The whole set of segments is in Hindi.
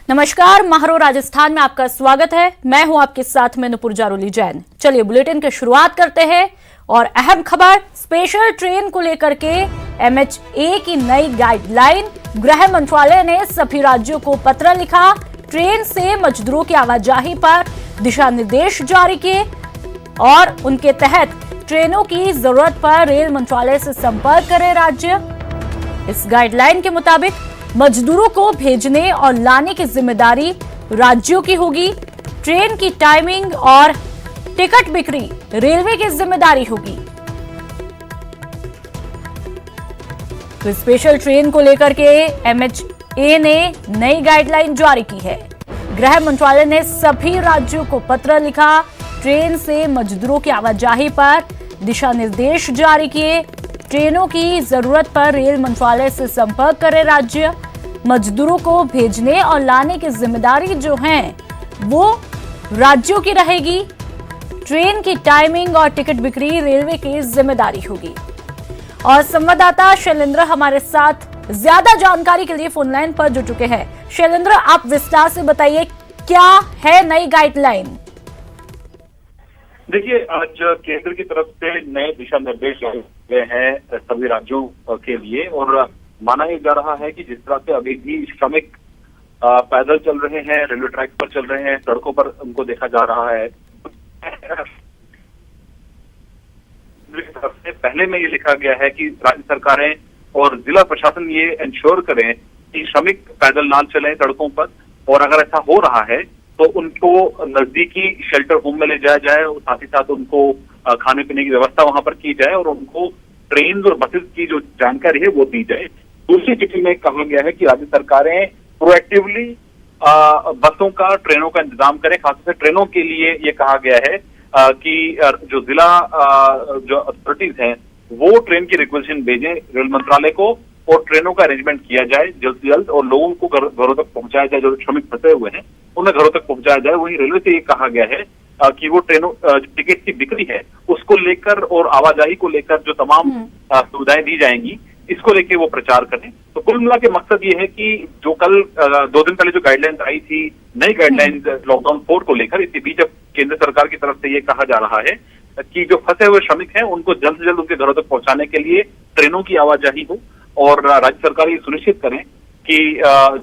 नमस्कार, महारो राजस्थान में आपका स्वागत है। मैं हूं आपके साथ में नुपुर जारोली जैन। चलिए बुलेटिन की शुरुआत करते हैं और अहम खबर स्पेशल ट्रेन को लेकर के MHA की नई गाइडलाइन। गृह मंत्रालय ने सभी राज्यों को पत्र लिखा, ट्रेन से मजदूरों की आवाजाही पर दिशा निर्देश जारी किए और उनके तहत ट्रेनों की जरूरत पर रेल मंत्रालय से संपर्क करे राज्य। इस गाइडलाइन के मुताबिक मजदूरों को भेजने और लाने की जिम्मेदारी राज्यों की होगी। ट्रेन की टाइमिंग और टिकट बिक्री रेलवे की जिम्मेदारी होगी। तो स्पेशल ट्रेन को लेकर के MHA ने नई गाइडलाइन जारी की है। गृह मंत्रालय ने सभी राज्यों को पत्र लिखा, ट्रेन से मजदूरों की आवाजाही पर दिशा निर्देश जारी किए। ट्रेनों की जरूरत पर रेल मंत्रालय से संपर्क करे राज्य। मजदूरों को भेजने और लाने की जिम्मेदारी जो है वो राज्यों की रहेगी। ट्रेन की टाइमिंग और टिकट बिक्री रेलवे की जिम्मेदारी होगी। और संवाददाता शैलेंद्र हमारे साथ ज्यादा जानकारी के लिए फोन लाइन पर जुड़ चुके हैं। शैलेंद्र, आप विस्तार से बताइए, क्या है नई गाइडलाइन? देखिए, आज केंद्र की तरफ से नए दिशा निर्देश जारी हुए हैं सभी राज्यों के लिए और माना ये जा रहा है कि जिस तरह से अभी भी श्रमिक पैदल चल रहे हैं, रेलवे ट्रैक पर चल रहे हैं, सड़कों पर उनको देखा जा रहा है। पहले में ये लिखा गया है कि राज्य सरकारें और जिला प्रशासन ये इंश्योर करें कि श्रमिक पैदल ना चलें सड़कों पर, और अगर ऐसा हो रहा है तो उनको नजदीकी शेल्टर होम में ले जाया जाए और साथ ही साथ उनको खाने पीने की व्यवस्था वहां पर की जाए और उनको ट्रेन और बसेस की जो जानकारी है वो दी जाए। दूसरी चिट्ठी में कहा गया है कि राज्य सरकारें प्रोएक्टिवली बसों का, ट्रेनों का इंतजाम करें। खासतौर से ट्रेनों के लिए ये कहा गया है कि जो जिला जो अथॉरिटीज हैं वो ट्रेन की रिक्वेजिशन भेजें रेल मंत्रालय को और ट्रेनों का अरेंजमेंट किया जाए जल्द से जल्द और लोगों को घरों तक पहुंचाया जाए। जो श्रमिक फंसे हुए हैं उन्हें घरों तक पहुंचाया जाए। वहीं रेलवे से ये कहा गया है कि वो ट्रेनों टिकट की बिक्री है उसको लेकर और आवाजाही को लेकर जो तमाम सुविधाएं दी जाएंगी इसको लेकर वो प्रचार करें। तो कुल मिला के मकसद ये है कि जो कल 2 दिन पहले जो गाइडलाइन आई थी, नई गाइडलाइन लॉकडाउन 4 को लेकर, इसी बीच अब केंद्र सरकार की तरफ से ये कहा जा रहा है कि जो फंसे हुए श्रमिक हैं उनको जल्द से जल्द उनके घरों तक पहुंचाने के लिए ट्रेनों की आवाजाही हो और राज्य सरकार ये सुनिश्चित करें कि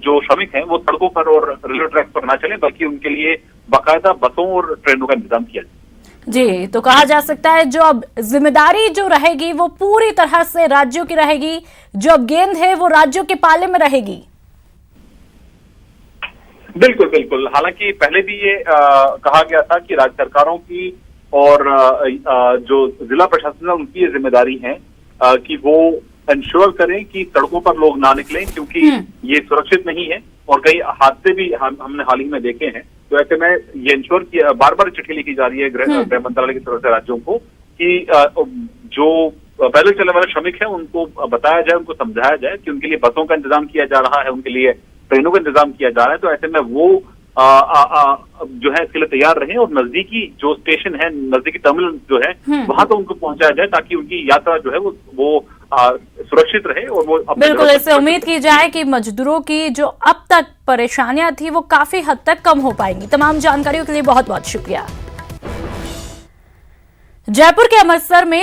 जो श्रमिक हैं वो सड़कों पर और रेलवे ट्रैक पर ना चलें, बल्कि उनके लिए बाकायदा बसों और ट्रेनों का इंतजाम किया जाए। जी, तो कहा जा सकता है जो अब जिम्मेदारी जो रहेगी वो पूरी तरह से राज्यों की रहेगी, जो अब गेंद है वो राज्यों के पाले में रहेगी। बिल्कुल बिल्कुल। हालांकि पहले भी ये कहा गया था कि राज्य सरकारों की और जो जिला प्रशासन है उनकी ये जिम्मेदारी है कि वो इंश्योर करें कि सड़कों पर लोग ना निकलें, क्योंकि ये सुरक्षित नहीं है और कई हादसे भी हमने हाल ही में देखे हैं। तो ऐसे में ये इंश्योर किया, बार बार चिट्ठी लिखी जा रही है गृह मंत्रालय की तरफ से राज्यों को कि जो पैदल चलने वाले श्रमिक हैं उनको बताया जाए, उनको समझाया जाए कि उनके लिए बसों का इंतजाम किया जा रहा है, उनके लिए ट्रेनों का इंतजाम किया जा रहा है। तो ऐसे में वो जो है इसके लिए तैयार रहें और नजदीकी जो स्टेशन है, नजदीकी टर्मिनल जो है वहां तो उनको पहुंचाया जाए ताकि उनकी यात्रा जो है वो सुरक्षित रहे और वो बिल्कुल इससे उम्मीद की जाए कि मजदूरों की जो अब तक परेशानियां थी वो काफी हद तक कम हो पाएंगी। तमाम जानकारियों के लिए बहुत बहुत शुक्रिया। जयपुर के अमृतसर में